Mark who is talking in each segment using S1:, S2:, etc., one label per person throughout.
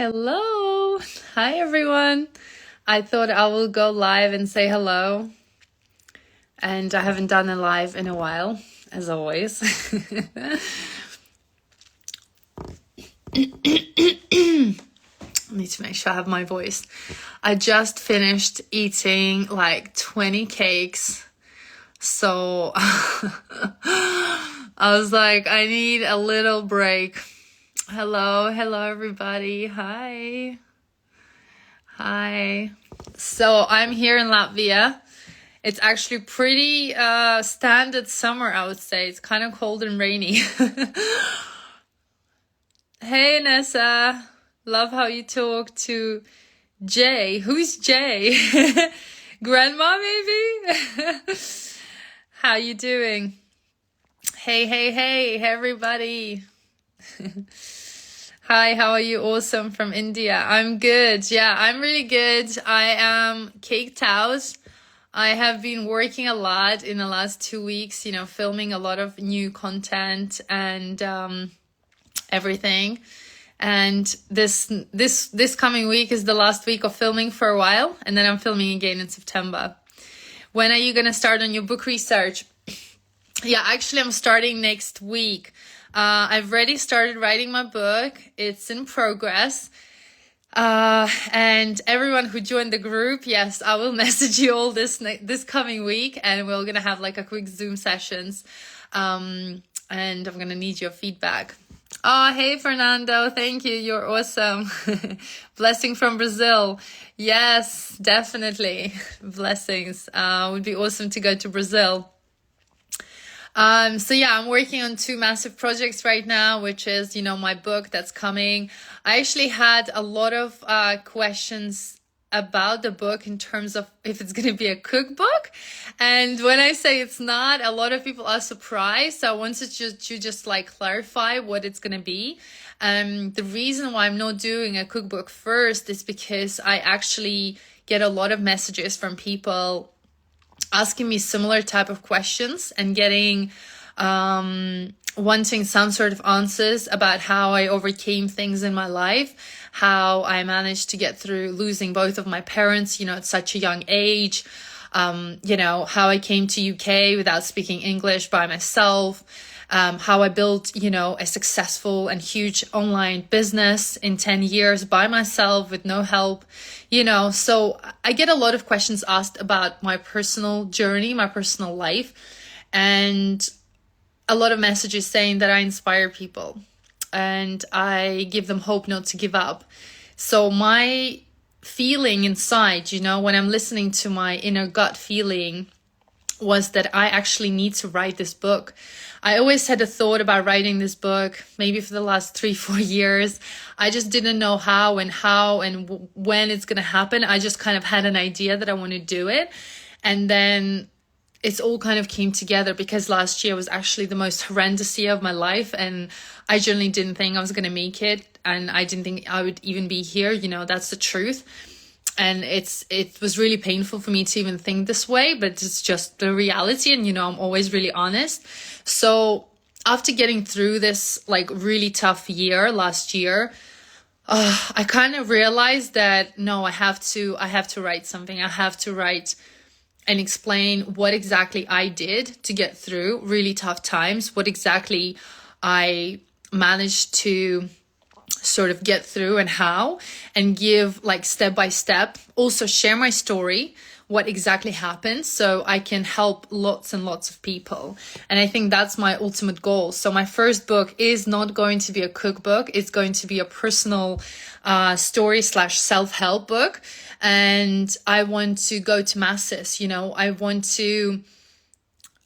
S1: Hello. Hi, everyone. I thought I will go live and say hello. And I haven't done a live in a while, as always. I need to make sure I have my voice. I just finished eating like 20 cakes. So I was like, I need a little break. Hello everybody. Hi. So I'm here in Latvia. It's actually pretty standard summer, I would say. It's kind of cold and rainy. Hey Nessa, love how you talk to Jay. Who's Jay? Grandma maybe? How you doing? Hey everybody. Hi, how are you? Awesome, from India. I'm good. Yeah, I'm really good. I am caked out. I have been working a lot in the last 2 weeks, filming a lot of new content and everything. And this coming week is the last week of filming for a while, and then I'm filming again in September. When are you gonna start on your book research? Yeah, actually, I'm starting next week. I've already started writing my book. It's in progress. And everyone who joined the group, yes, I will message you all this coming week, and we're gonna have like a quick Zoom sessions. And I'm gonna need your feedback. Oh, hey Fernando, thank you. You're awesome. Blessing from Brazil. Yes, definitely. Blessings. Would be awesome to go to Brazil. So yeah, I'm working on 2 massive projects right now, which is, my book that's coming. I actually had a lot of questions about the book in terms of if it's going to be a cookbook. And when I say it's not, a lot of people are surprised. So I wanted to just like clarify what it's going to be. The reason why I'm not doing a cookbook first is because I actually get a lot of messages from people asking me similar type of questions and getting wanting some sort of answers about how I overcame things in my life, how I managed to get through losing both of my parents, at such a young age, how I came to UK without speaking English by myself, how I built, a successful and huge online business in 10 years by myself with no help, so I get a lot of questions asked about my personal journey, my personal life, and a lot of messages saying that I inspire people and I give them hope not to give up. So my feeling inside, when I'm listening to my inner gut feeling, was that I actually need to write this book. I always had a thought about writing this book, maybe for the last 3-4 years. I just didn't know how and when it's going to happen. I just kind of had an idea that I want to do it. And then it's all kind of came together because last year was actually the most horrendous year of my life. And I generally didn't think I was going to make it. And I didn't think I would even be here. That's the truth. And it was really painful for me to even think this way, but it's just the reality. And, I'm always really honest. So after getting through this like really tough year last year, I kind of realized that, no, I have to write something. I have to write and explain what exactly I did to get through really tough times, what exactly I managed to sort of get through and how, and give like step by step, also share my story, what exactly happened, so I can help lots and lots of people. And I think that's my ultimate goal. So my first book is not going to be a cookbook. It's going to be a personal story / self-help book. And I want to go to masses, I want to,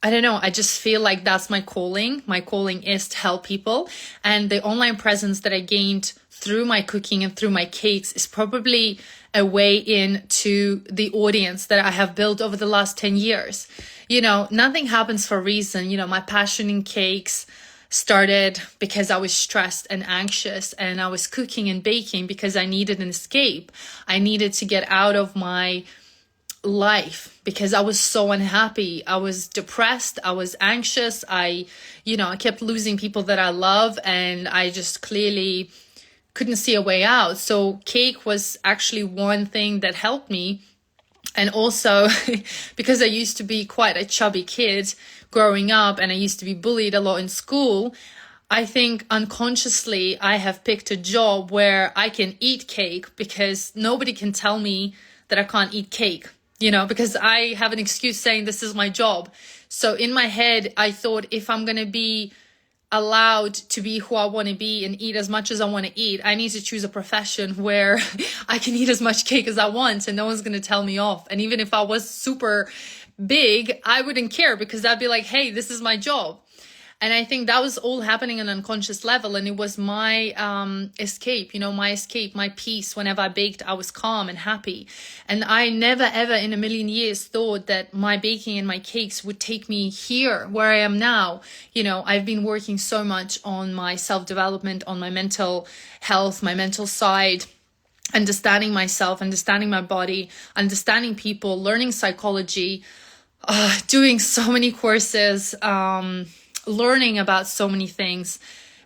S1: I don't know, I just feel like that's my calling. My calling is to help people. And the online presence that I gained through my cooking and through my cakes is probably a way in to the audience that I have built over the last 10 years. Nothing happens for a reason. My passion in cakes started because I was stressed and anxious, and I was cooking and baking because I needed an escape. I needed to get out of my life because I was so unhappy. I was depressed. I was anxious. I kept losing people that I love, and I just clearly couldn't see a way out. So cake was actually one thing that helped me. And also because I used to be quite a chubby kid growing up, and I used to be bullied a lot in school, I think unconsciously I have picked a job where I can eat cake because nobody can tell me that I can't eat cake, because I have an excuse saying this is my job. So in my head, I thought if I'm going to be allowed to be who I want to be and eat as much as I want to eat, I need to choose a profession where I can eat as much cake as I want and no one's going to tell me off. And even if I was super big, I wouldn't care because I'd be like, hey, this is my job. And I think that was all happening on an unconscious level. And it was my escape, my peace. Whenever I baked, I was calm and happy. And I never, ever in a million years thought that my baking and my cakes would take me here where I am now. I've been working so much on my self-development, on my mental health, my mental side, understanding myself, understanding my body, understanding people, learning psychology, doing so many courses, learning about so many things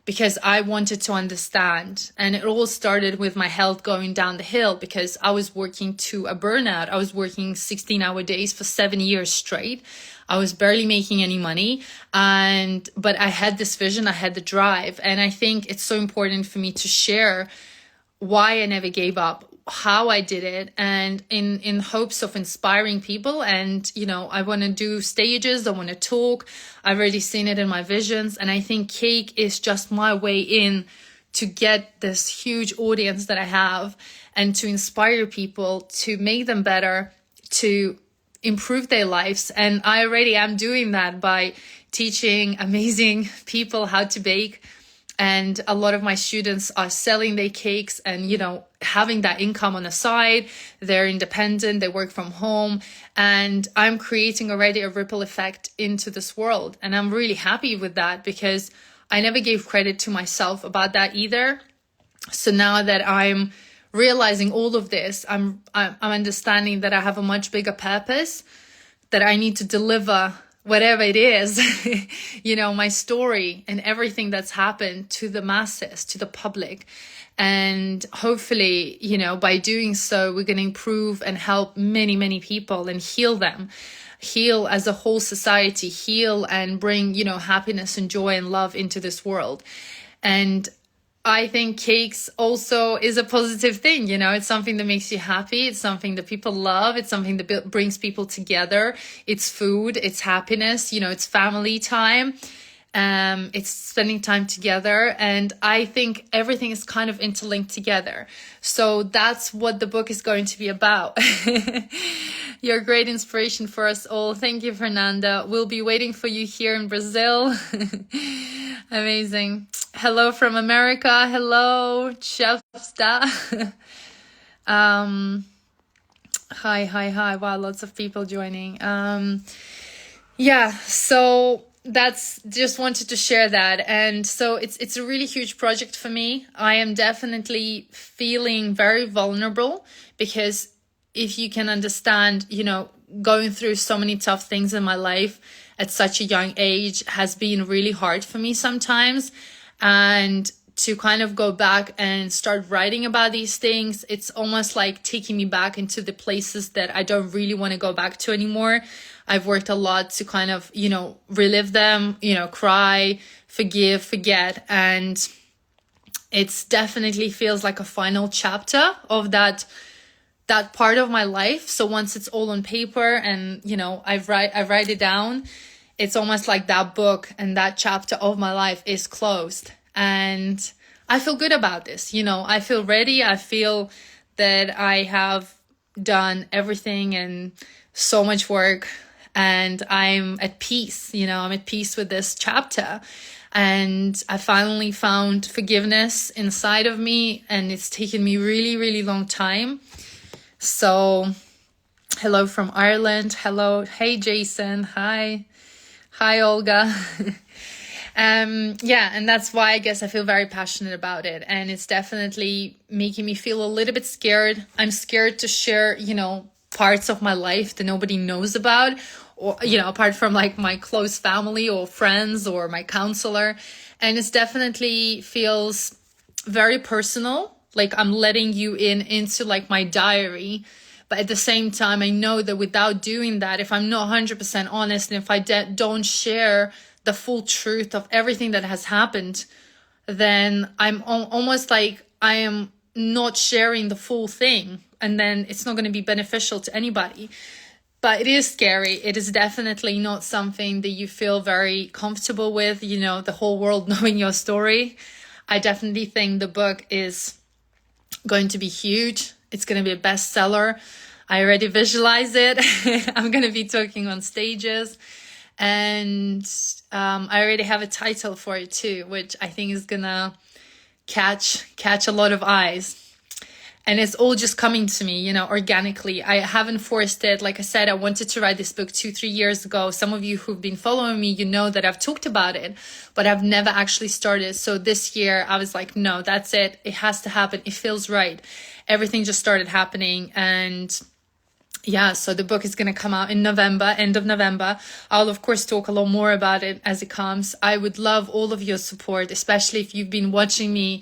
S1: because I wanted to understand. And it all started with my health going down the hill because I was working to a burnout. I was working 16-hour days for 7 years straight. I was barely making any money. But I had this vision, I had the drive. And I think it's so important for me to share why I never gave up, how I did it, and in hopes of inspiring people. And I want to do stages, I want to talk. I've already seen it in my visions, and I think cake is just my way in to get this huge audience that I have and to inspire people, to make them better, to improve their lives. And I already am doing that by teaching amazing people how to bake. And a lot of my students are selling their cakes and, having that income on the side. They're independent, they work from home, and I'm creating already a ripple effect into this world. And I'm really happy with that because I never gave credit to myself about that either. So now that I'm realizing all of this, I'm understanding that I have a much bigger purpose, that I need to deliver whatever it is, my story and everything that's happened to the masses, to the public. And hopefully, by doing so, we're going to improve and help many, many people and heal them, heal as a whole society, heal and bring, happiness and joy and love into this world. And I think cakes also is a positive thing. It's something that makes you happy. It's something that people love. It's something that brings people together. It's food. It's happiness. It's family time. It's spending time together. And I think everything is kind of interlinked together. So that's what the book is going to be about. You're a great inspiration for us all. Thank you, Fernanda. We'll be waiting for you here in Brazil. Amazing. Hello from America. Hello, Chef Sta. Hi. Wow, lots of people joining. So that's just wanted to share that. And so it's a really huge project for me. I am definitely feeling very vulnerable because if you can understand, going through so many tough things in my life at such a young age has been really hard for me sometimes. And to kind of go back and start writing about these things, it's almost like taking me back into the places that I don't really want to go back to anymore. I've worked a lot to kind of, relive them, cry, forgive, forget. And it's definitely feels like a final chapter of that part of my life. So once it's all on paper and, I write it down, it's almost like that book and that chapter of my life is closed. And I feel good about this. I feel ready. I feel that I have done everything and so much work, and I'm at peace. I'm at peace with this chapter. And I finally found forgiveness inside of me, and it's taken me really, really long time. So hello from Ireland. Hello. Hey, Jason. Hi, Olga. And that's why I guess I feel very passionate about it. And it's definitely making me feel a little bit scared. I'm scared to share, parts of my life that nobody knows about, or, apart from like my close family or friends or my counselor. And it's definitely feels very personal. Like I'm letting you into like my diary. But at the same time, I know that without doing that, if I'm not 100% honest, and if I don't share the full truth of everything that has happened, then I'm almost like I am not sharing the full thing. And then it's not going to be beneficial to anybody. But it is scary. It is definitely not something that you feel very comfortable with, you know, the whole world knowing your story. I definitely think the book is going to be huge. It's going to be a bestseller. I already visualize it. I'm going to be talking on stages. And I already have a title for it too, which I think is going to catch a lot of eyes. And it's all just coming to me, you know, organically. I haven't forced it. Like I said, I wanted to write this book 2-3 years ago. Some of you who've been following me, you know that I've talked about it, but I've never actually started. So this year I was like, no, that's it. It has to happen. It feels right. Everything just started happening. And yeah, so the book is going to come out in November, end of November. I'll of course talk a lot more about it as it comes. I would love all of your support, especially if you've been watching me.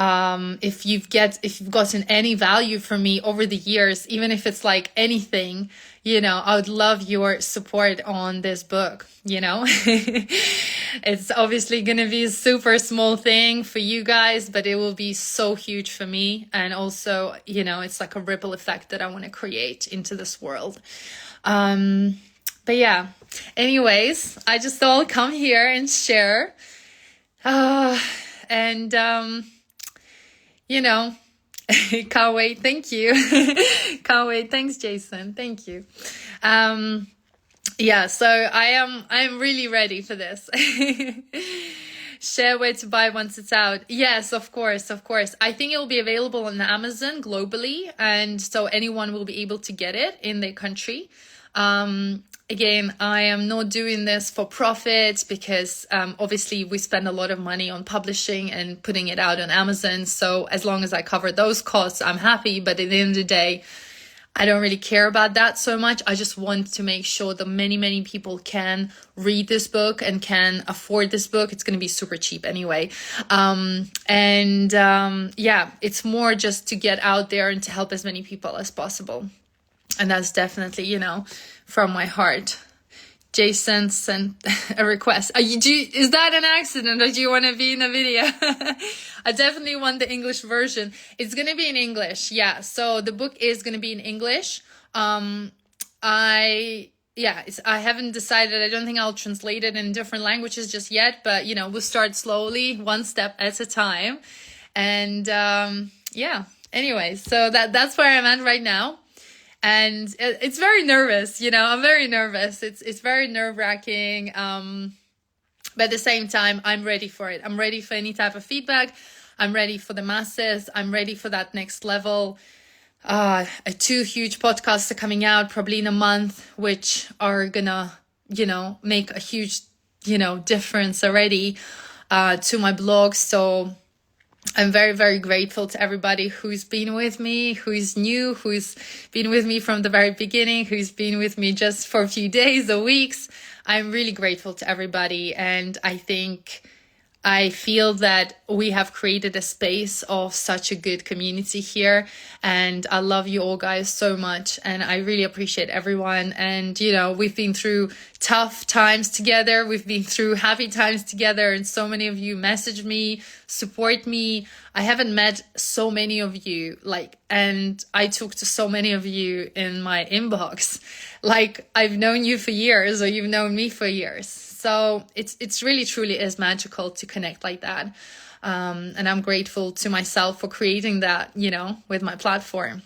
S1: If you've gotten any value from me over the years, even if it's like anything, you know, I would love your support on this book, you know. It's obviously going to be a super small thing for you guys, but it will be so huge for me. And also, you know, it's like a ripple effect that I want to create into this world. But yeah, anyways, I just thought I'll come here and share. You know, can't wait. Thank you. Can't wait. Thanks, Jason. Thank you. Yeah, so I'm really ready for this. Share where to buy once it's out. Yes, of course. I think it will be available on Amazon globally. And so anyone will be able to get it in their country. Again, I am not doing this for profit because obviously we spend a lot of money on publishing and putting it out on Amazon. So as long as I cover those costs, I'm happy. But at the end of the day, I don't really care about that so much. I just want to make sure that many people can read this book and can afford this book. It's going to be super cheap anyway. Yeah, it's more just to get out there and to help as many people as possible. And that's definitely, you know, from my heart. Jason sent a request. Is that an accident, or do you want to be in a video? I definitely want the English version. It's going to be in English. Yeah. So the book is going to be in English. I haven't decided. I don't think I'll translate it in different languages just yet, but you know, we'll start slowly, one step at a time. And yeah, anyway, so that's where I'm at right now. And it's very nervous, you know, I'm very nervous. It's very nerve-wracking. But at the same time, I'm ready for it. I'm ready for any type of feedback. I'm ready for the masses. I'm ready for that next level. 2 huge podcasts are coming out probably in a month, which are gonna, you know, make a huge, you know, difference already to my blog. So I'm very grateful to everybody who's been with me, who's new, who's been with me from the very beginning, who's been with me just for a few days or weeks. I'm really grateful to everybody. And I feel that we have created a space of such a good community here. And I love you all guys so much. And I really appreciate everyone. And, you know, we've been through tough times together. We've been through happy times together. And so many of you message me, support me. I haven't met so many of you, and I talk to so many of you in my inbox. Like, I've known you for years, or you've known me for years. So it's really, truly is magical to connect like that. And I'm grateful to myself for creating that, you know, with my platform.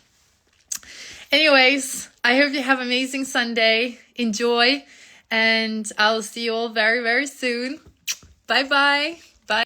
S1: Anyways, I hope you have an amazing Sunday. Enjoy. And I'll see you all very, very soon. Bye-bye.